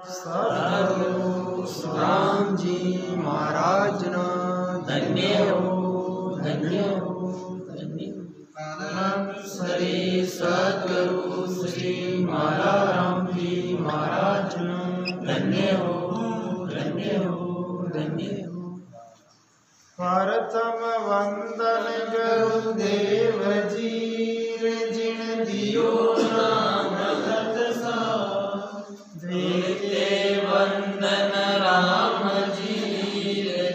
સદગુરુ રામજી મહારાજના ધન્ય હો ધન્ય હો ધન્ય શ્રી સદગુરુ શ્રી મારા રામજી મહારાજના ધન્ય હો ધન્ય હો ધન્ય હો। પ્રથમ વંદન ગુરુદેવજી જીણ દિયો નામ ભગત સા। द्वितीय वंदन राम जी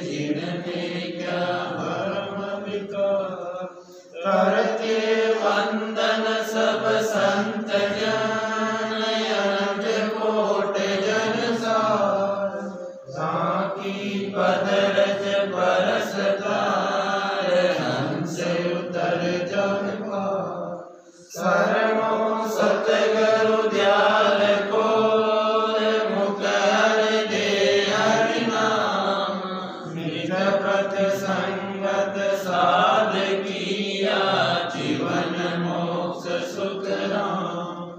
जिन में क्या भरम विकार। तृतीय वंदन सब संत जन अनंत कोट जन सार। साकी पद रज बरसदार हंस उतर जन पार। शरणो सतगुरु दयाल को संगत साध किया जीवन मोक्ष सुख राम।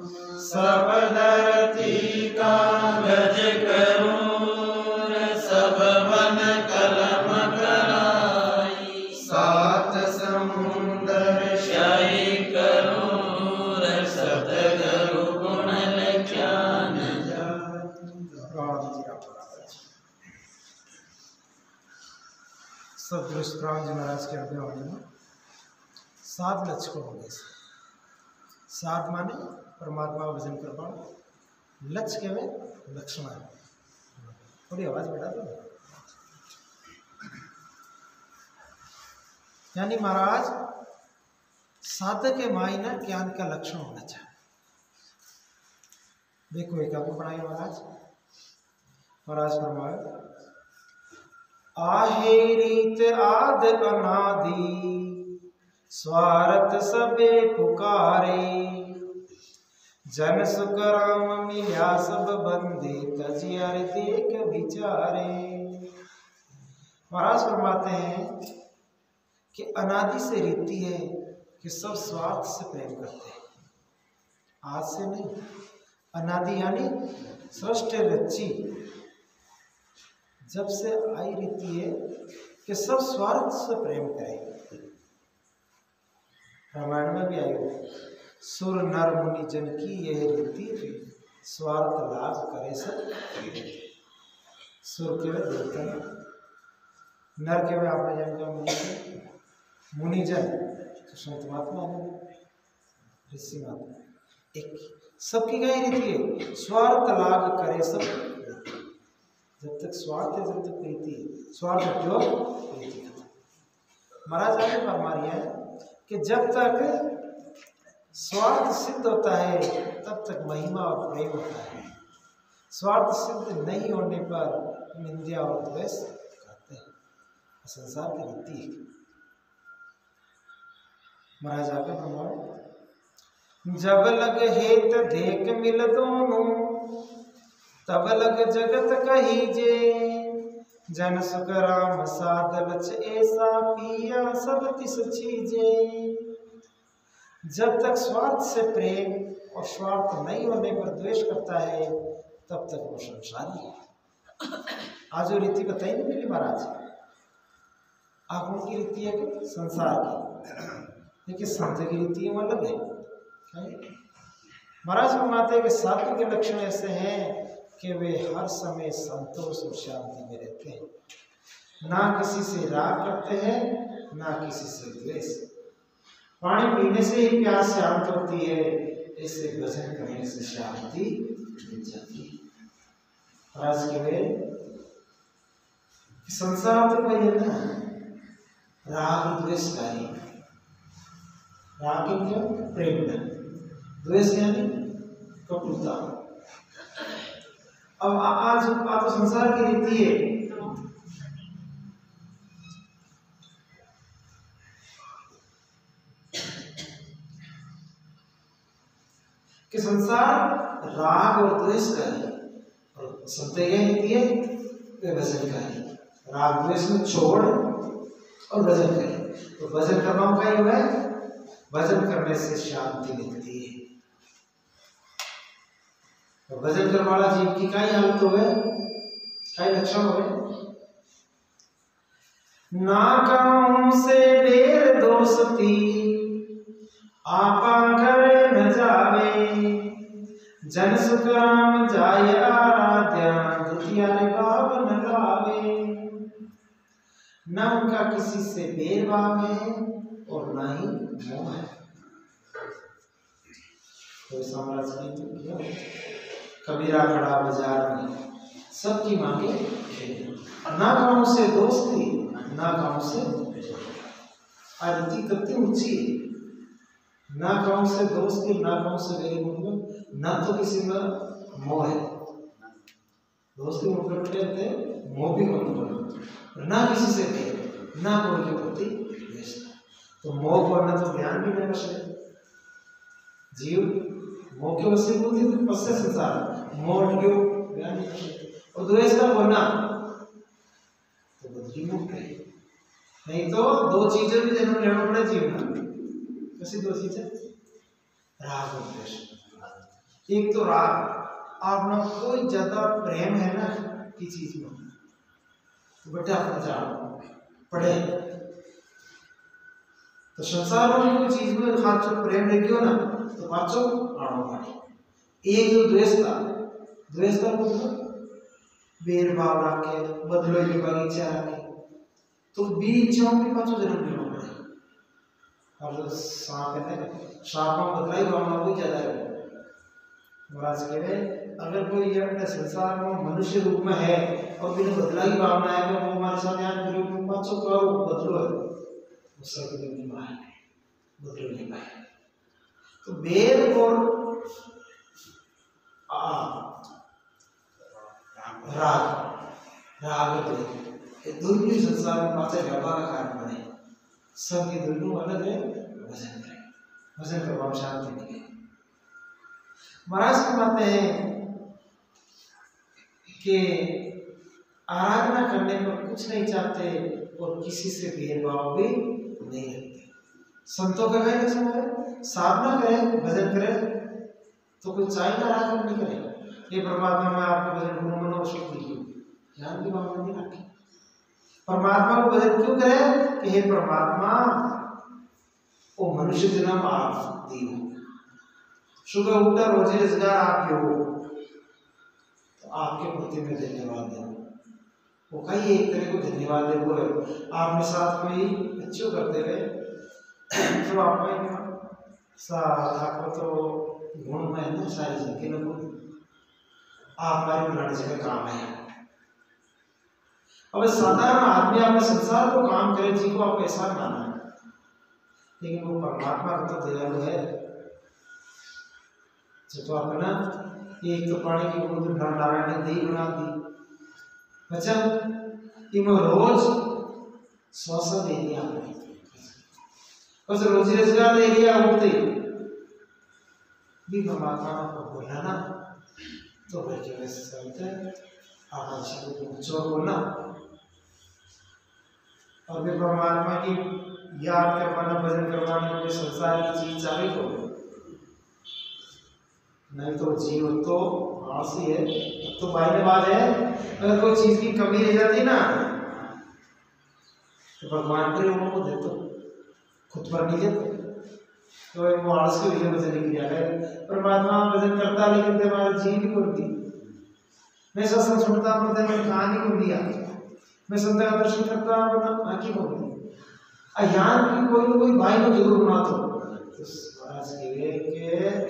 सब धरती का गज करूं सब वन कलम कराई। सात समुंदर शाही करूं सतगुरु गुण ज्ञान जान। सदगुरु रामजी महाराज के अज्ञावाणी में 7 लक्ष्य होंगे। 7 माने परमात्मा भजन करवा लक्ष्य के में लक्ष्मण। थोड़ी आवाज बढ़ा दो। यानी महाराज साधक के मायने ज्ञान का लक्षण होना चाहिए। देखो एक आपको बनाए महाराज फरमाए आहे रीत आद अनादि स्वार्थ सबे पुकारे। जन सुख राम मिल्या सब बंदे तजियार देख विचारे। महाराज फरमाते हैं कि अनादि से रीति है कि सब स्वार्थ से प्रेम करते हैं। आज से नहीं, अनादि यानी सृष्टि रची जब से आई रीति है कि सब स्वार्थ से प्रेम करें। रामायण में भी आई सुर नर मुनि जन की यह रीति स्वार्थ लाभ करे सब। सुर के वे देवता नर के वे आपने जन का मुनिजन तो संत महात्मा ऋषि महात्मा एक सबकी गई रीति है स्वार्थ लाभ करे सब। जब तक स्वार्थ है जब तक प्रीति है, स्वार्थ जो प्रीति है। महाराज आगे फरमा रही है कि जब तक स्वार्थ सिद्ध होता है तब तक महिमा और प्रेम होता है। स्वार्थ सिद्ध नहीं होने पर निंदा और द्वेष करते हैं। संसार की रीति है। महाराज आगे फरमा जब लग हेत देख मिल दोनों तब लग जगत कहीजे। जन सुख राम साध लच ऐसा पिया सब तिस चीजे। जब तक स्वार्थ से प्रेम और स्वार्थ नहीं होने पर द्वेष करता है तब तक वो संसारी है। आज जो रीति बताई नहीं मिली महाराज आंखों की रीति है कि संसार की, लेकिन संत की रीति अलग है। महाराज फरमाते हैं कि साधु के लक्षण ऐसे हैं कि वे हर समय संतोष और शांति में रहते हैं। ना किसी से राग करते हैं ना किसी से द्वेष। पानी पीने से ही प्यास शांत होती है, ऐसे भजन करने से शांति मिल जाती है। आज के वे संसार तो वही है ना राग द्वेषकारी। राग क्या प्रेम है, द्वेष यानी कटुता। अब आज तो संसार की रीति है कि संसार राग और द्वेष का है और संत यह रीति है वे भजन का है। राग द्वेष में छोड़ और भजन करें तो भजन करना का ही है। भजन करने से शांति मिलती है। और भजन करने वाला जीव की कई हालत होवे, कई लक्षण होवे। ना गाँव से ढेर दोस्ती आपा घरे न जावे, जन सुख राम जाय आराध्या दुतिया रे भाव न लावे। न उनका किसी से भेदभाव है और ना ही मोह है। कोई साम्राज्य की तो क्या कबीरा खड़ा बाजार में, सबकी मांगे ना गाँव से दोस्ती ना गाँव से आरती कितनी ऊंची, ना गाँव से दोस्ती ना गाँव से वेरी, मतलब ना तो किसी में मोह है, दोस्ती मतलब कहते हैं मोह भी मतलब, ना किसी से भेद, ना कोई के प्रति द्वेष। तो मोह करना तो ज्ञान भी नहीं बचे जीव, मोह के वश में होती तो पश्चात संसार मोह क्यों ज्ञान नहीं बचे। और द्वेष का होना तो बदली मुक्त है, नहीं तो दो चीजें भी जन्म लेना पड़े जीवन में। कैसी दो चीजें? राग और द्वेष। एक तो राग, आपने कोई ज्यादा प्रेम है ना की चीज में तो बेटा अपना जाओ पढ़े, तो संसार में कोई चीज में खाचो प्रेम रह गयो ना तो पाचो आड़ो पाड़ी। एक जो द्वेष का मतलब बेर भाव रखे, बदलो की बगीचा रखे, तो बीचों में पाचो जन्म लेना पड़े। और जो सांप है, सांप में बदलाई भावना कोई ज्यादा है। महाराज कह रहे अगर कोई ये अपने संसार में मनुष्य रूप में है और बिना बदला की भावना है तो वो हमारे साथ यहाँ ग्रुप में पाचो करो बदलो है, उससे कभी नहीं पाए, बदलो नहीं पाए। तो बेर और राग दुर्गुण संसार में पाचा व्यवहार का कारण बने, सबकी दुर्गुण अलग है। भजन करें, भजन करवाओ शांति मिले। महाराज कहते हैं कि आराधना करने पर कुछ नहीं चाहते और किसी से भेदभाव भी नहीं रखते। संतों का वह लक्षण है, साधना करें भजन करें तो कोई चाहे ना आराधना नहीं करे, ये परमात्मा में आपको भजन गुरु मनो शक्ति की ज्ञान की भावना नहीं रखी। परमात्मा को भजन क्यों करें कि हे परमात्मा वो मनुष्य जन्म आप दियो, सुबह उठा रोजी रोजगार आपके हो तो आपके प्रति में धन्यवाद दे। वो कई एक तरह को धन्यवाद दे वो आपने साथ कोई अच्छो करते हुए तो आपको आपको तो गुण में है ना सारी जिंदगी लोगों आप हमारे बुलाने से काम है। अब साधारण आदमी अपने संसार को काम करे जी को आप ऐसा माना है, लेकिन वो परमात्मा का तो दयालु है जो अपना एक तो पानी की बूंद नारायण ने दही बना दी, वचन इम रोज 100 दे दिया, बस रोजी रोजगार दे दिया, उठते भी परमात्मा को बोला ना तो बच्चे वैसे चलते आप शब्द बोलना और भी परमात्मा की याद करवाना भजन करवाने में संसार की चीज चाहे तो नहीं तो जीव तो आलसी है, तो बात है अगर कोई चीज की कमी रह जाती ना तो भगवान पर लोगों को देते खुद पर नहीं देते, तो वो आलस की वजह से नहीं किया है। परमात्मा भजन करता लेकिन हमारा जीव भी करती, मैं सत्संग सुनता पढ़ता मैं कहानी को दिया, मैं संत का दर्शन करता आंखें को दी अज्ञान की कोई भाई को जरूर बना दो तो महाराज के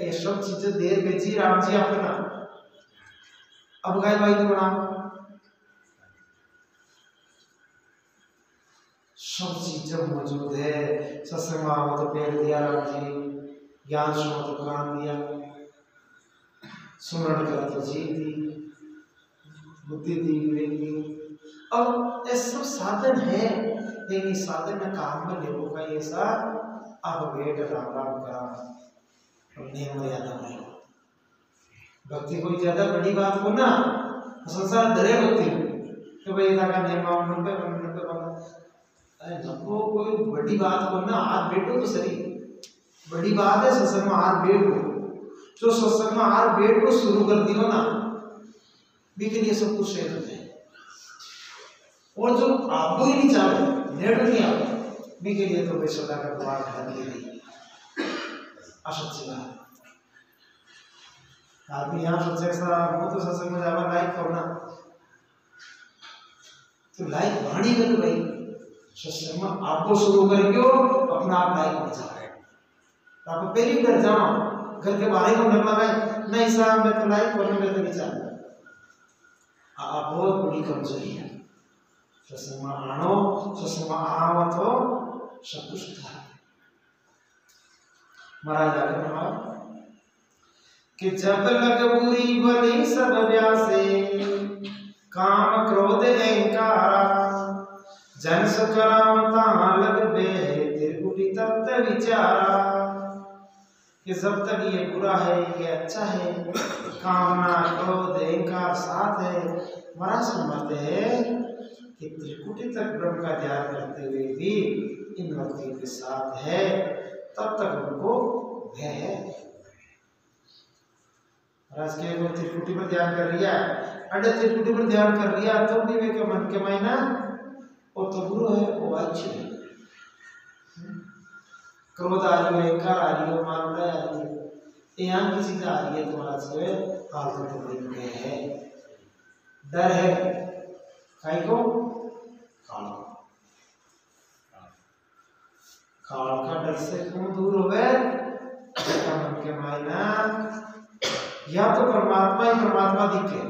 ये सब चीजें देर बेची राम जी अपना अब गाय भाई को बनाओ, सब चीजें मौजूद है। सत्संग में तो पेड़ दिया राम जी, ज्ञान सुनो तो कान दिया, सुमरण करा तो जीव दी, बुद्धि दी, विवेक दी। अब ये सब साधन है लेकिन साधन में काम में लेवो का ऐसा अब वेट राम राम करा और नियम मर्यादा में भक्ति कोई ज्यादा बड़ी बात हो ना संसार डरे भक्ति तो भाई इधर का नियम अरे नको कोई बड़ी बात हो ना हाथ बैठो तो सही, बड़ी बात है सत्संग में हाथ बैठो जो सत्संग में हर बेट को शुरू कर दियो ना भी के लिए सब कुछ शेयर हो जाए। और जो आप ही नहीं चाहे नेट नहीं आवे भी के लिए तो बेसदा का द्वार ढक ले नहीं असत से आदमी यहाँ सोचे सा वो तो सत्संग में जावा लाइक करना तो लाइक वाणी कर भाई सत्संग में आपको शुरू कर क्यों अपना आप लाइक हो जाए आप पहली डर जाओ घर के बाहर को डर लगा नहीं साहब मैं तो लाइक करने में तो नहीं चाहता आप बहुत बड़ी कमजोरी है सत्संग में आनो सत्संग में आओ तो सब कुछ था महाराज आगे फरमाया कि जब लग बुरी भली सब व्यासे काम क्रोध अहंकारा जन सुखराम ता लग बे त्रिकुटी तत्व विचारा कि जब तक ये बुरा है ये अच्छा है कामना क्रोध अहंकार साथ है महाराज फरमाते हैं कि त्रिकुटी तक ब्रह्म का ध्यान करते हुए भी इन व्यक्तियों के साथ है तब तक उनको भय है। महाराज के वो त्रिकुटी पर ध्यान कर लिया अरे त्रिकुटी पर ध्यान कर लिया तो भी वे के मन के मायना वो तो बुरा है वो अच्छी है क्रोध आ रही है अहंकार आ रही है मानना आ रही है यहाँ की चीजें आ रही है तुम्हारा से फालतू तो बड़ी है डर है काई को काल का डर से क्यों दूर हो गए मन के मायना या तो परमात्मा ही परमात्मा दिखे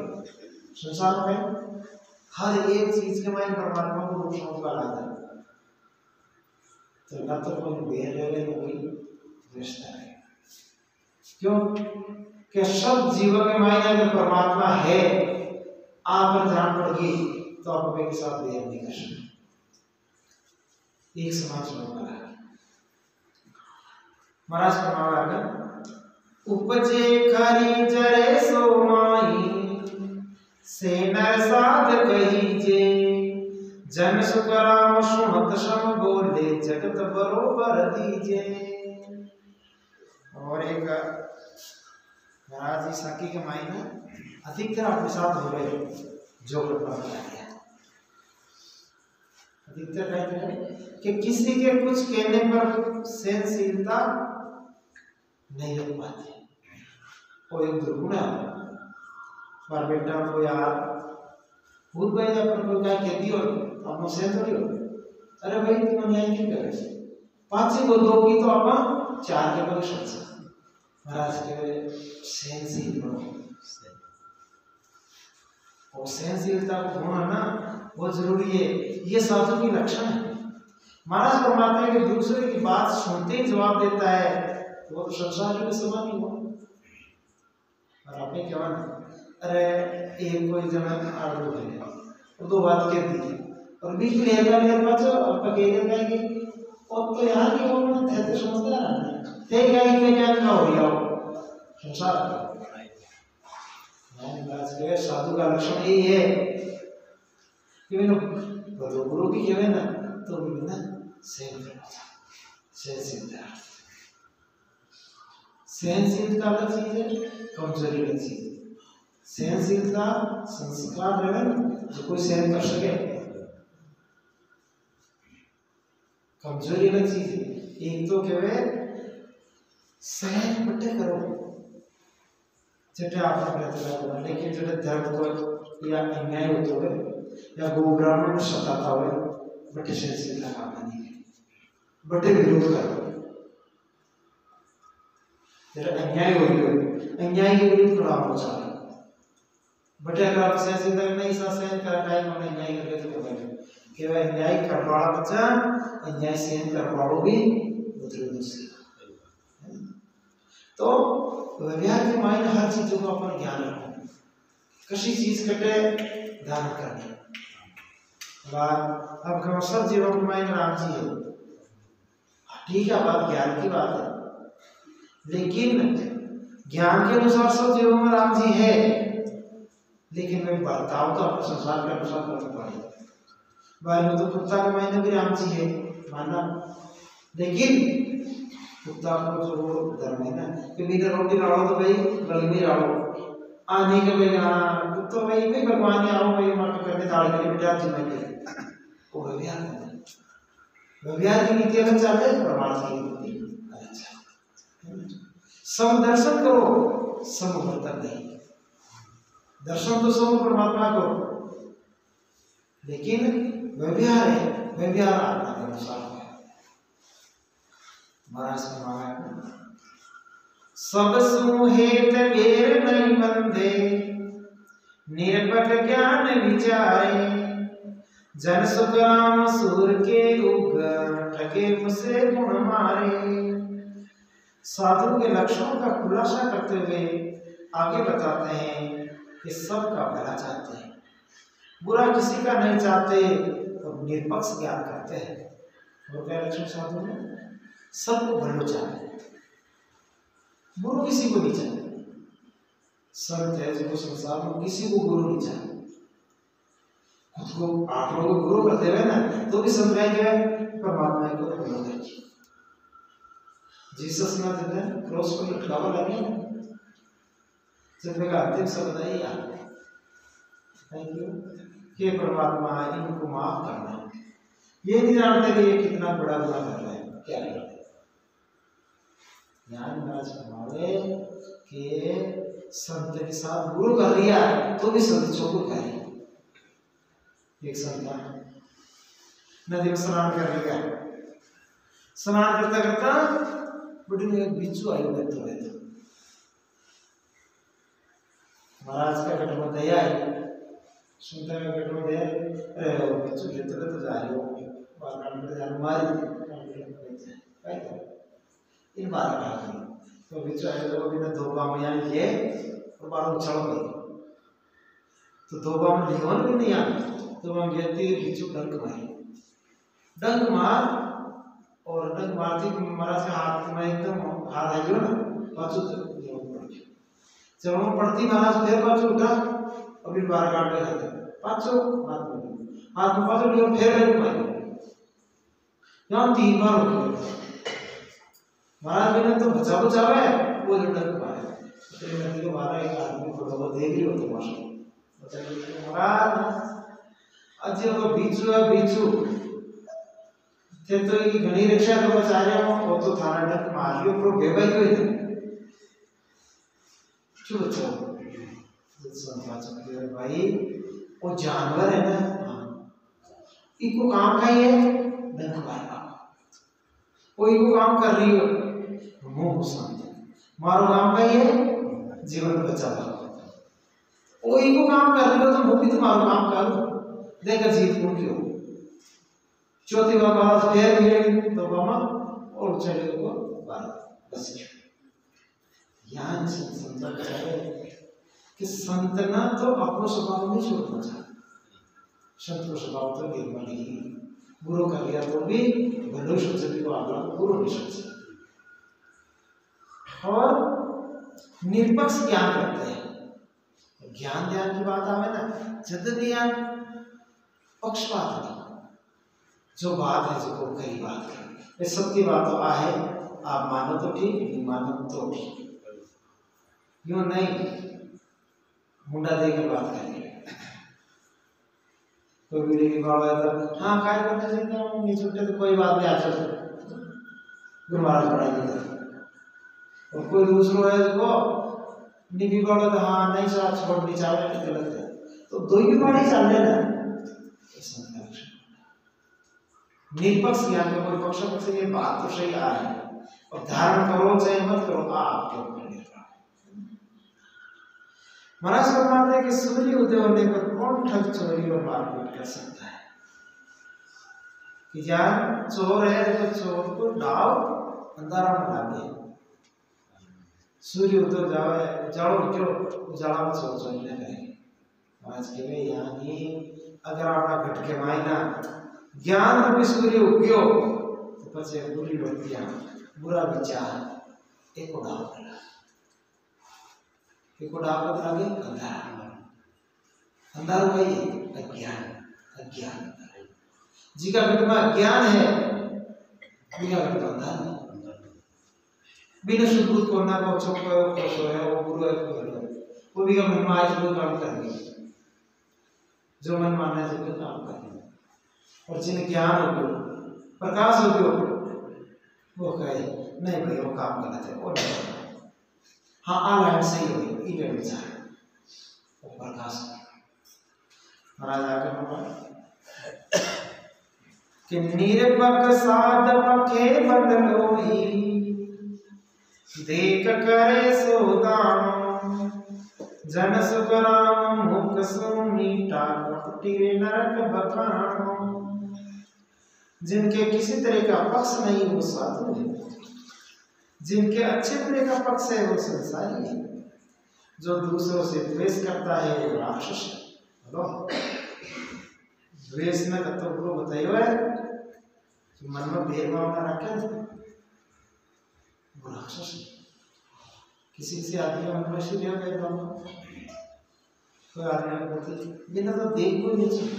संसार में हर एक चीज के मायने परमात्मा को रूप समझ कर आता है तो ना तो कोई बेर ले कोई रिश्ता है क्यों कि सब जीवों के मायने अगर परमात्मा है आप पर ध्यान पड़ गई तो आप एक साथ बेर नहीं कर सकते एक समाज में वाला महाराज फरमाया उपजे खरी जरे सो माई से नर साध कहीजे जन सुखराम सुमत सम बोले जगत बरोबर दीजे। और एक महाराज जी साकी के मायने अधिकतर आपके साथ हो रहे जो गया अधिकतर कहते हैं कि किसी के कुछ कहने पर सहनशीलता नहीं रख पाते और एक दुर्गुण है पर बेटा को यार खुद भाई अपन को क्या कहती हो अपन से थोड़ी हो अरे भाई तुम न्याय नहीं कर रहे पांच को दो की तो अपन चार के बल सोच महाराज के सहनशील बनो और सहनशीलता को होना ना बहुत जरूरी है ये साधु की लक्षण है। महाराज फरमाते हैं कि दूसरे की बात सुनते ही जवाब देता है वो तो संसार के समान ही हुआ और आपने क्या माना अरे एक कोई जना आड़ू है और दो बात कह दी और बीच में एक बार बचो और पकेले जाएंगे और तो यहाँ की वो थे तो समझता है थे गाय के क्या ना हो गया संसार का साधु का लक्षण यही है कि मैंने गुरु की कहवे ना तो ना सहनशीलता सहनशीलता अलग चीज है कमजोरी अलग चीज है। सहनशीलता संस्कार है जो कोई सहन कर सके कमजोरी अलग चीज है। एक तो कहवे सहन बटे करो जटे आप प्रयत्न लेकिन जटे धर्म को या अन्याय होते हुए या गो ब्राह्मण सताता हुए बटे सहनशीलता काम नहीं बटे विरोध करो जरा अन्याय हो गया अन्याय के विरुद्ध खड़ा हो जाए बटे अगर आप सहनशीलता नहीं सहन कर टाइम में अन्याय करके तो करेंगे कि वह अन्याय कर वाला बच्चा अन्याय सहन कर वालों भी उतरे दूसरे तो व्यवहार के मायने हर चीजों को अपन ज्ञान रखो किसी चीज कटे ध्यान करने बात अब हम सब जीवों के मायने राम जी है ठीक है बात ज्ञान की बात है लेकिन ज्ञान के अनुसार सब जीवों में राम जी है लेकिन वे बर्ताव तो अपने संसार के अनुसार करना पड़ेगा बाहर में तो कुत्ता के मायने भी राम जी है माना लेकिन कुत्ता को जो धर्म है ना कि बिना रोटी डालो तो भाई गली में डालो आने के भाई हाँ कुत्ता भाई भाई भगवान आओ भाई मार करने ताल के बेटा जिम्मे के वो व्यवहार की नीति अलग चाहते हैं प्रमाण की नीति अलग चाहते सम दर्शन करो सम वर्तन नहीं दर्शन तो सम परमात्मा को लेकिन व्यवहार है व्यवहार आत्मा के अनुसार महाराज ने मांगा सब सुहेत बेर नहीं बंदे निर्पट ज्ञान विचारे जन सुख राम सूर के उग ठगे मुझसे गुण मारे। साधु के लक्षणों का खुलासा करते हुए आगे बताते हैं कि सबका भला चाहते हैं बुरा किसी का नहीं चाहते और निष्पक्ष ज्ञान करते हैं। और क्या लक्षण साधु में सबको भलो चाहते गुरु किसी को नहीं चाहते संत है जो संसार में किसी को गुरु नहीं चाहते खुद को आप लोगों को गुरु करते हुए ना तो भी समझाए गए परमात्मा को भलो करिए। जीसस ने देते क्रॉस पर लटकावा लगे जब मेरा अंतिम शब्द है यार थैंक यू कि परमात्मा इनको माफ करना ये नहीं जानते कि ये कितना बड़ा गुनाह कर रहे हैं क्या कर रहे हैं। ज्ञान महाराज फरमावे कि संत के साथ गुरु कर लिया तो भी संत चोर करे। एक संत नदी में स्नान कर लिया स्नान करता करता बुढ़ी में एक बिच्छू आई बैठे हुए थे महाराज का गट में दया आई सुनता है गट में दया अरे वो बिच्छू लेते तो जा रही हो बार काट के जाने मारी इन बार काट तो बिच्छू आए तो बिना धोबा में यहाँ लिए और बार उछल गई तो धोबा में लियोन भी नहीं आती तो हम कहते बिच्छू डंक मार और डंक मारती महाराज के हाथ में एकदम हाथ आइयो ना पाछू जब हम पड़ती महाराज फिर पाछू उठा और फिर बार काट गए पाछू हाथ में पाछू लियो फिर डंक मारी यहाँ 3 बार हो गए महाराज ने तो बचावे वो जो डंक मारे तेरे नदी को मारा एक आदमी को वो देख रही हो तो माशा महाराज अजय तो बीचू थे तो ये घनी रक्षा तो बचा रहे हो वो तो थाना डक मारियो प्रो बेबाई कोई थे क्यों बच्चा संपाचक भाई वो जानवर है ना इनको काम का ही है डंक मारना वो इनको काम कर रही हो मुंह मारो काम का ही है जीवन बचाना वो इनको काम कर रही हो तो मुंह भी तुम्हारा काम कर देखा जीत उनकी हो चौथी बार महाराज फिर मिले तो मामा और चले को बार बस ज्ञान से समझा है कि संत ना तो अपनो स्वभाव नहीं छोड़ना चाहते संत को स्वभाव तो निर्मल ही गुरु कर लिया तो भी भलो सोचे भी को आगला गुरु नहीं सोचे और निष्पक्ष ज्ञान करते हैं। ज्ञान ध्यान की बात आवे ना जब भी ज्ञान पक्षपात नहीं जो बात है जो कई बात है ये सबकी बात तो आहे आप मानो तो ठीक नहीं मानो तो ठीक यूं नहीं मुंडा दे के बात करेंगे कोई वीडियो की बात है तो हाँ काय करते रहते हैं नहीं छूटे तो कोई बात नहीं आ चलते गुरु महाराज पढ़ाई देते और कोई दूसरों है देखो नहीं बिगड़ो तो हाँ नहीं साथ छोड़नी चाहिए गलत है तो दो ही बार ही चल लेना निष्पक्ष ज्ञान में कोई पक्ष पक्ष ये बात तो सही आ है और धारण करो चाहे मत करो आपके ऊपर निर्भर महाराज फरमाते हैं कि सूर्य उदय होने पर कौन ठग चोरी और मारपीट कर सकता है कि जान चोर है तो चोर को डाल अंधारा में डाले सूर्य उदय जावे जाओ क्यों उजाला में चोर चोरी न करेंगे आज के में यहाँ की अगर आपका घट के मायना ज्ञान रूपी सूर्य उग्यो तो पचे बुरी वृत्तियां बुरा विचार एक उड़ाव लगे अंधार वही अज्ञान जी का घट में अज्ञान है अंधार बिना सुबूत को ना को चुप को सोया वो पूरा वो भी का मन में आज वो काम कर दिया जो मन मानना चाहिए काम कर दिया। और जिन्हें ज्ञान हो गया प्रकाश हो गया वो कहे नहीं भाई वो काम गलत है और हाँ ऑनलाइन सही हो गई इवेंट में जाए वो प्रकाश महाराज आगे कि निरपक साध पखे बदलोही देख करे सोदाम जन सुख राम मुख सो मीठा कपटी नरक बखानो। जिनके किसी तरह का पक्ष नहीं वो साधु है, जिनके अच्छे बुरे का पक्ष है वो संसारी है, जो दूसरों से द्वेष करता है वो राक्षस है। बोलो द्वेष न करते गुरु बताइए तो मन में भेदभाव न रखे वो राक्षस है। किसी से आदमी का मन में सीधे भेदभाव कोई आदमी बोलती बिना तो देख को नहीं चाहिए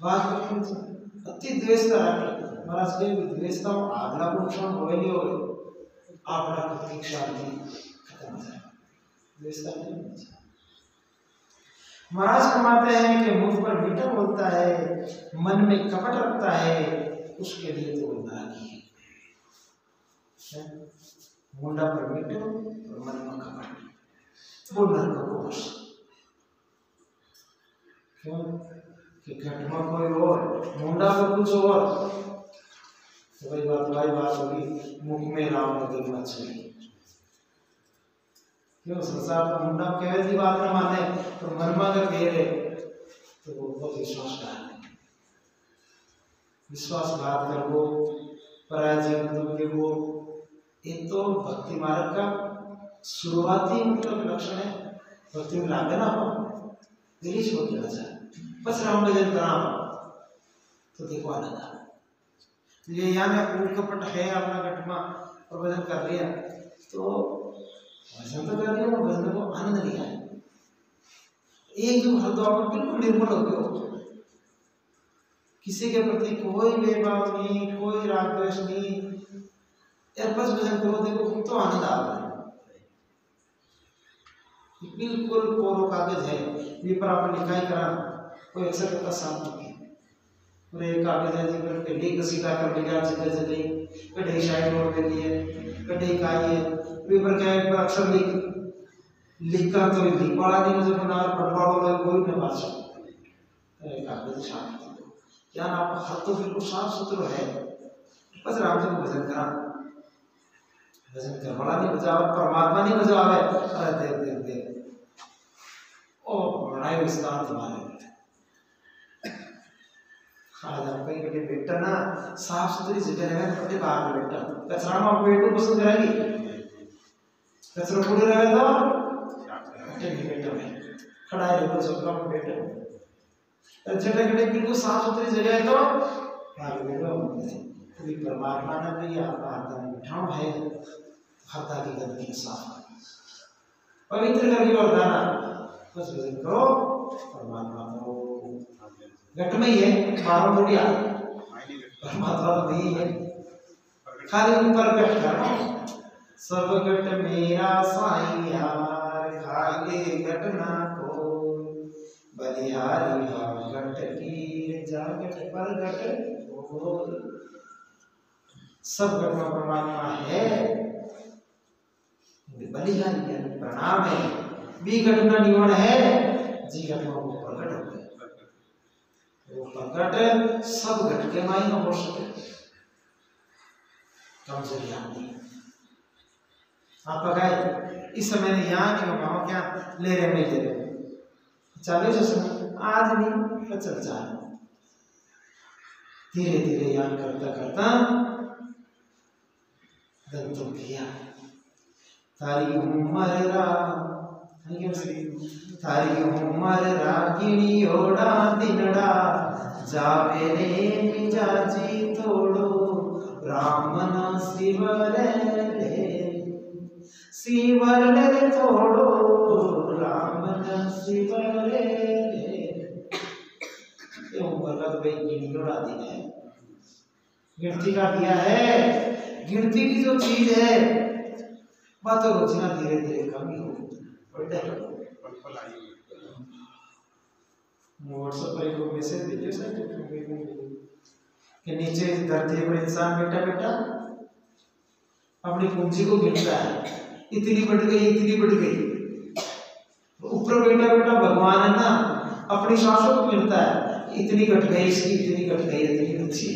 बात करनी चाहिए अति द्वेष का रख महाराज के द्वेष का आगला को नुकसान हो नहीं हो आपका खुद की शांति खत्म हो जाए द्वेष का नहीं होना चाहिए। महाराज फरमाते हैं कि मुख पर मीठा बोलता है मन में कपट रखता है उसके लिए तो नागी है। मुंडा पर मीठा और मन में कपट वो नरक को वश क्यों कि घट में कोई और मुंडा में कुछ और तो वही बात होगी मुख में राम नगर मछली क्यों संसार का मुंडा कह दी बात न माने तो मन में अगर घेरे तो वो बहुत विश्वासघात है। विश्वासघात कर वो पराजय मतलब कि वो एक तो भक्ति मार्ग का शुरुआती मतलब लक्षण है। भक्ति में लागे ना हो दिली छोड़ देना चाहिए बस राम भजन कराम तो देखो आनंद ये यहाँ कूट कपट है अपना घटमा और भजन कर लिया तो भजन तो कर लिया और भजन को आनंद लिया है। एक जो हृदय पर बिल्कुल निर्मल हो गया किसी के प्रति कोई भेदभाव नहीं कोई राग द्वेष नहीं यार बस भजन करो देखो खूब तो आनंद आ रहा है। बिल्कुल कोरो कागज है ये पर आपने लिखाई करा कोई अक्सर करता शांति और एक कागज है जिसपर कढ़ी घसीटा कर लिया जगह जगह कढ़ी साइड रोड पे लिए कढ़ी का ये पेपर क्या है पर अक्सर लिख कर तो लिख पड़ा नहीं मुझे बना पढ़वाओ में कोई न बात कागज शांति क्या ना आपका हाथ तो बिल्कुल साफ सुथरा है बस राम जी को भजन करा भजन कर बड़ा नहीं बजावे परमात्मा नहीं बजावे अरे देख देख देख ओ बनाए विस्तार तुम्हारे आज आप कहीं कहीं बैठा ना साफ सुथरी जगह रहे तो कभी बाहर में बैठा कचरा में आप बैठो पसंद करेगी कचरा पूरे रहे तो नहीं बैठा में खड़ा है देखो चौका में बैठो जगह कहीं बिल्कुल साफ सुथरी जगह है तो बाहर बैठो कोई परमात्मा ने भी आपका हाथ में बिठाओ है हत्ता की गंदगी साफ पवित्र करके वरदाना बस भजन करो परमात्मा को घट में ही है बाहर थोड़ी आ परमात्मा तो नहीं है खाली ऊपर घट करो सब घट मेरा साईं यार खाली घट ना को बलिहारी घट की जागट पर घट बोल सब घट में परमात्मा है बलिहारी प्रणाम है भी घटना निवण है जी घटना को प्रकट हो गए वो प्रकट सब घट के माई न हो सके कमजोरी आती आप गए इस समय ने यहाँ की मामा क्या ले रहे नहीं ले रहे चालू से आज नहीं तो चल जा धीरे धीरे याद करता करता दंतों किया तारी उमर रा थारी उमर रागिणी ओड़ा दिनड़ा जावे रे मिजाजी थोड़ो रामना शिवर रे थोड़ो रामना शिवर रे ये उमर का तो भाई गिनी ओड़ा दिन है गिनती का दिया है गिनती की जो चीज है बात रोजना धीरे धीरे कम ही हो व्हाट्सएप पर एक मैसेज भेजो सर कि नीचे धरती पर इंसान बैठा बैठा अपनी पूंजी को गिनता है, इतनी बढ़ गई इतनी बढ़ गई। ऊपर बैठा बैठा भगवान है ना अपनी सांसों को गिनता है, इतनी घट गई इसकी, इतनी घट गई, इतनी अच्छी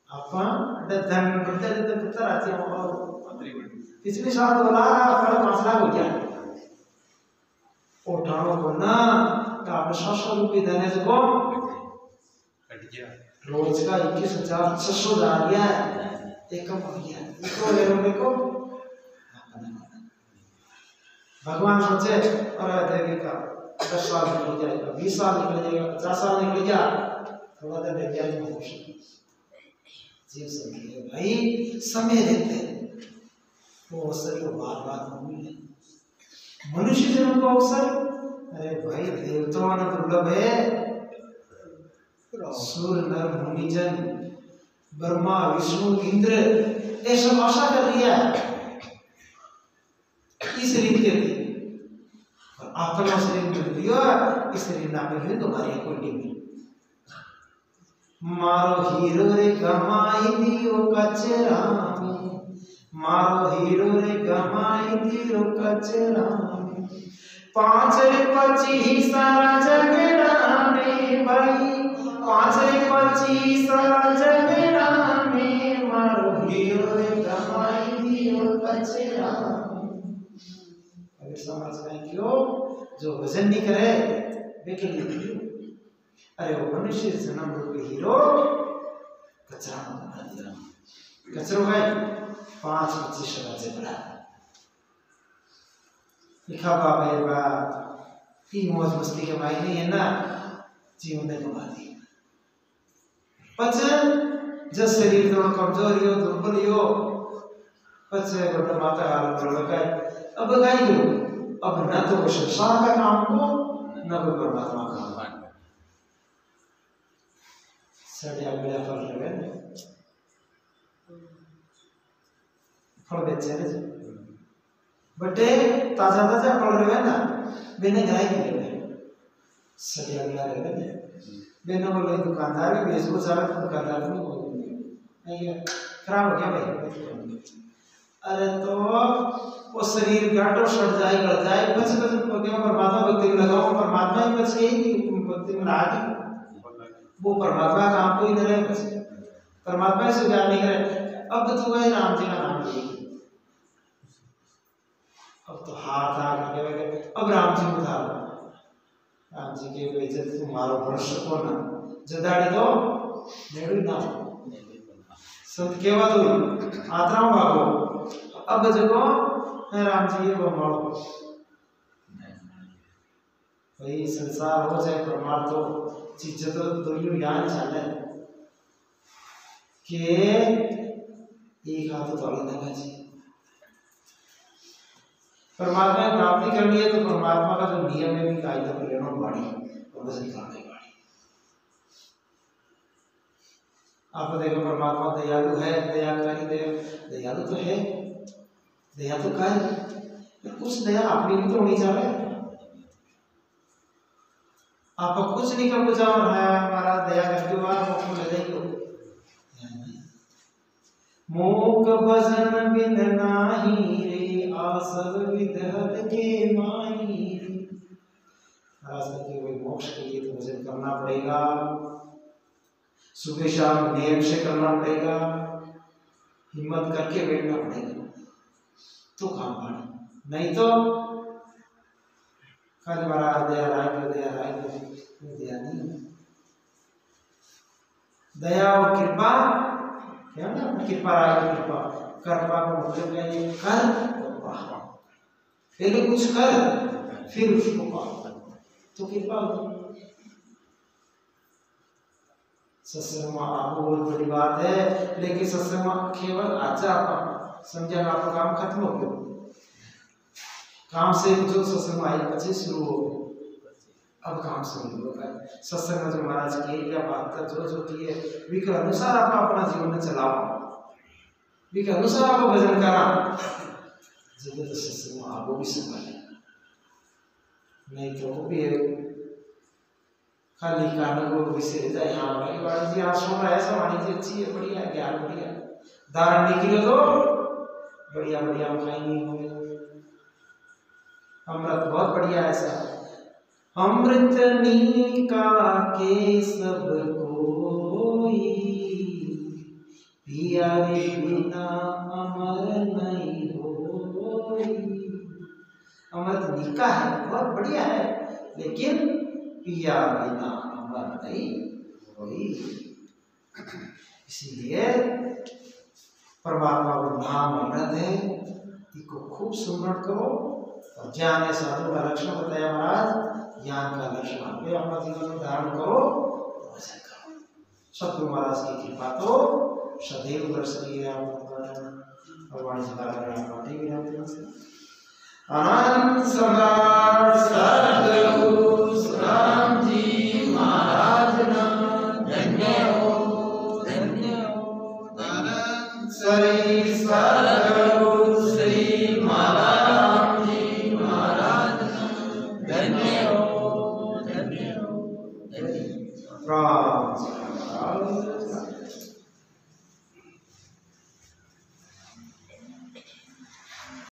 अपन धन बढ़ते बढ़ते रहते हैं। और पिछले साल 2 लाख 5 लाख हो गया उठाओ को ना आप 700 रुपये देने से को रोज का 21,600 जा रहा है, एक कम हो गया तो ले लो देखो। भगवान सोचे और देवी का 10 साल निकल जाएगा, 20 साल निकल जाएगा, 50 साल निकल गया, थोड़ा देर रह गया तो खुश जीव समझिए भाई समय रहते वो अवसर को बार बार न मिले। मनुष्य जन्म को अवसर, अरे भाई देवताओं ने दुर्लभ है, सूर्य नर मुनिजन ब्रह्मा विष्णु इंद्र ये सब आशा कर लिया इस रीत के और अपना शरीर मिल दिया, इस शरीर ना मिले तुम्हारी कोई नहीं। मारो हीरो रे गमाई दियो कचरा में, मारो हीरो रे गमाई दियो कचरा में, 5 रे 25 सारा झगड़ा में भाई, 5 रे 25 सारा झगड़ा में, मारो हीरो रे गमाई दियो कचरा में। अगर समझ में क्यों जो भजन नहीं करे वे के लिए, अरे वो मनुष्य जन्म रूपी हीरो कचरा बना दिया, कचरो है 5-25 राज्य बड़ा लिखा बाबा की मौज मस्ती के भाई नहीं है ना, जीवन में घुमा दी पच जब शरीर थोड़ा कमजोर हो दुर्बल हो पच गोटा माता हाल कर गए अब गाई हो, अब न तो वो संसार का काम को न कोई परमात्मा का काम। सड़िया गया फल लगे फल बेचे ने बटे ताजा ताजा फल रहे ना बिना गाय के लगे सड़िया गया लगे बिना बोले दुकानदार भी बेच को सारा दुकानदार भी बोल दिया खराब हो गया भाई। अरे तो वो शरीर गाटो सड़ जाए गड़ जाए बच बच क्या परमात्मा भक्ति में लगाओ, परमात्मा ही बच गई भक्ति में लगा दी, वो परमात्मा का आपको ही न रहे बस परमात्मा से प्यार नहीं करे। अब तो वह राम जी का नाम लेगी, अब तो हाथ आ करके अब राम जी को धारो, राम जी के बेइज्जत तुम्हारो वर्ष को ना जदाड़ी दो नेड़ी ना सत केवा दो आत्राओं भागो अब जगो राम जी ये मारो भाई संसार हो जाए परमार्थ तो चीज तो दुनिया ज्ञान चले के एक हाथ तो लगा जी परमात्मा की प्राप्ति करनी है तो परमात्मा का जो नियम है भी कायदा पर लेना बाड़ी और बस निकालने बाड़ी। आप देखो परमात्मा दयालु है, दयाकारी दयालु तो है, दया तो कर कुछ दया अपनी भी तो होनी चाहिए। आप कुछ नहीं कर जाओ है हमारा दया करके बाद वो ले जाएगी मोक भजन बिन नाही रे आसव विदहत के माही। के वही मोक्ष के लिए तो भजन करना पड़ेगा, सुबह शाम नियम से करना पड़ेगा, हिम्मत करके बैठना पड़ेगा तो काम पानी, नहीं तो कल बड़ा दया नहीं। दया और कृपा क्या ना कृपा कृपा कृपा का मतलब क्या है कर पहले कुछ कर फिर उसको पा तो कृपा होगी। सत्संग बहुत बड़ी बात है, लेकिन सत्संग केवल अच्छा आप समझा आपका काम खत्म हो गया, काम से जो सत्संग आई बच्चे शुरू हो गए, अब काम शुरू होगा। सत्संग जो महाराज की या बात जो जो की है वी के अनुसार आप अपना जीवन में चलाओ, के अनुसार आप भजन करा जगत सत्संग आपको भी संभाले, नहीं तो वो भी खाली कानों को विषय जाए। यहाँ भाई वाणी जी आप सुन रहे हैं, वाणी जी अच्छी है, बढ़िया है, ज्ञान बढ़िया, दान निकले तो बढ़िया बढ़िया खाएंगे, अमृत बहुत बढ़िया है ऐसा। अमृत नीका के सब कोई, पिया रे बिना अमर नहीं होई। अमृत नीका है, बहुत बढ़िया है, लेकिन पिया बिना अमर नहीं होई। इसीलिए परमात्मा का नाम अमृत है, इसको खूब सुमरण करो। और ज्ञान है साधु का लक्षण बताया महाराज, ज्ञान का लक्षण आप अपना जीवन में धारण करो, भजन करो। सतगुरु महाराज की कृपा तो सदैव बरसती है भगवान जी आनंद सम्राट सद्गुरु राम जी महाराज धन्य हो, धन्य हो। सरी